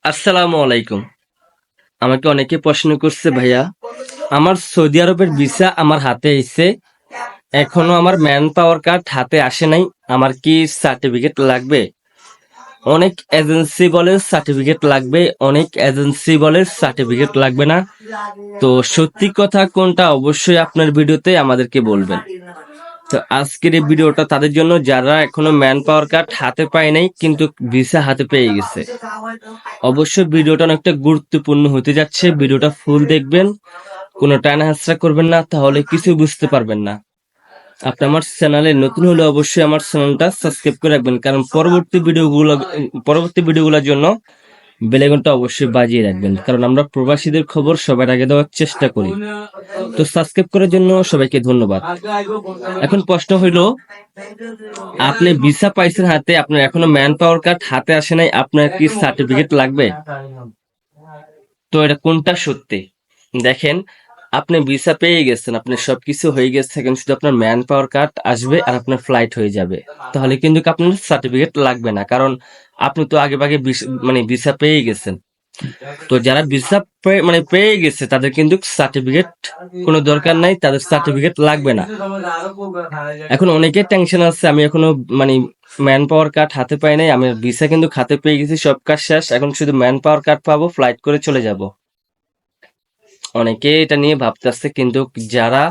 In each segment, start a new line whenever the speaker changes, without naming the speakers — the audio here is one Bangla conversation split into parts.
আসসালামু আলাইকুম। আমাকে অনেকে প্রশ্ন করছে ভাইয়া, আমার সৌদি আরবের ভিসা আমার হাতে এসে এখনো আমার ম্যান পাওয়ার কার্ড হাতে আসে নাই, আমার কি সার্টিফিকেট লাগবে? অনেক এজেন্সি বলে সার্টিফিকেট লাগবে, অনেক এজেন্সি বলে সার্টিফিকেট লাগবে না। তো সত্যি কথা কোনটা অবশ্যই আপনার ভিডিওতে আমাদেরকে বলবেন। তো আজকের এই ভিডিওটা তাদের জন্য যারা এখনো ম্যান পাওয়ার কার্ড হাতে পায় নাই কিন্তু ভিসা হাতে পেয়ে গেছে। অবশ্যই ভিডিওটা অনেকটা গুরুত্বপূর্ণ হতে যাচ্ছে, ভিডিওটা ফুল দেখবেন, কোনো টানা হাসরা করবেন না, তাহলে কিছু বুঝতে পারবেন না। আপনি আমার চ্যানেলে নতুন হলে অবশ্যই আমার চ্যানেলটা সাবস্ক্রাইব করে রাখবেন, কারণ পরবর্তী ভিডিওগুলোর জন্য বেল আইকনটা অবশ্যই বাজিয়ে রাখবেন, কারণ আমরা প্রবাসীদের খবর সবার আগে দেওয়ার চেষ্টা করি। তো সাবস্ক্রাইব করার জন্য সবাইকে ধন্যবাদ। এখন প্রশ্ন হইলো, আপনি ভিসা পাইছেন হাতে, আপনার এখনো ম্যান পাওয়ার কার্ড হাতে আসে নাই, আপনার কি সার্টিফিকেট লাগবে? তো এটা কোনটা সত্যি? দেখেন, আপনি ভিসা পেয়ে গেছেন, আপনার সবকিছু হয়ে গেছে, এখন শুধু আপনার ম্যান পাওয়ার কার্ড আসবে আর আপনার ফ্লাইট হয়ে যাবে। তাহলে কিন্তু আপনার সার্টিফিকেট লাগবে না, কারণ আপনি তো আগে ভাগে ভিসা পেয়ে গেছেন। তো যারা ভিসা পেয়ে গেছে তাদের কিন্তু সার্টিফিকেট কোনো দরকার নাই, তাদের সার্টিফিকেট লাগবে না। এখন অনেকের টেনশন আছে, আমি এখনো মানে ম্যান পাওয়ার কার্ড হাতে পাই নাই, আমি ভিসা কিন্তু হাতে পেয়ে গেছি, সব কাজ শেষ, এখন শুধু ম্যান পাওয়ার কার্ড পাবো, ফ্লাইট করে চলে যাব। অনেকে এটা নিয়ে ভাবতেছে, কিন্তু যারা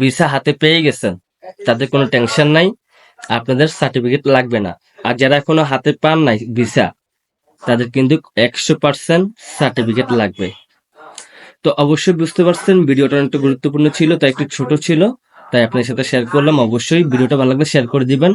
ভিসা হাতে পেয়ে গেছেন তাদের কোনো টেনশন নাই, আপনাদের সার্টিফিকেট লাগবে না। আর যারা এখনো হাতে পান নাই ভিসা, তাদের কিন্তু 100% সার্টিফিকেট লাগবে। তো অবশ্যই বুঝতে পারছেন ভিডিওটা অনেকটা গুরুত্বপূর্ণ ছিল, তাই একটু ছোট ছিল, তাই আপনার সাথে শেয়ার করলাম। অবশ্যই ভিডিওটা ভালো লাগলে শেয়ার করে দিবেন।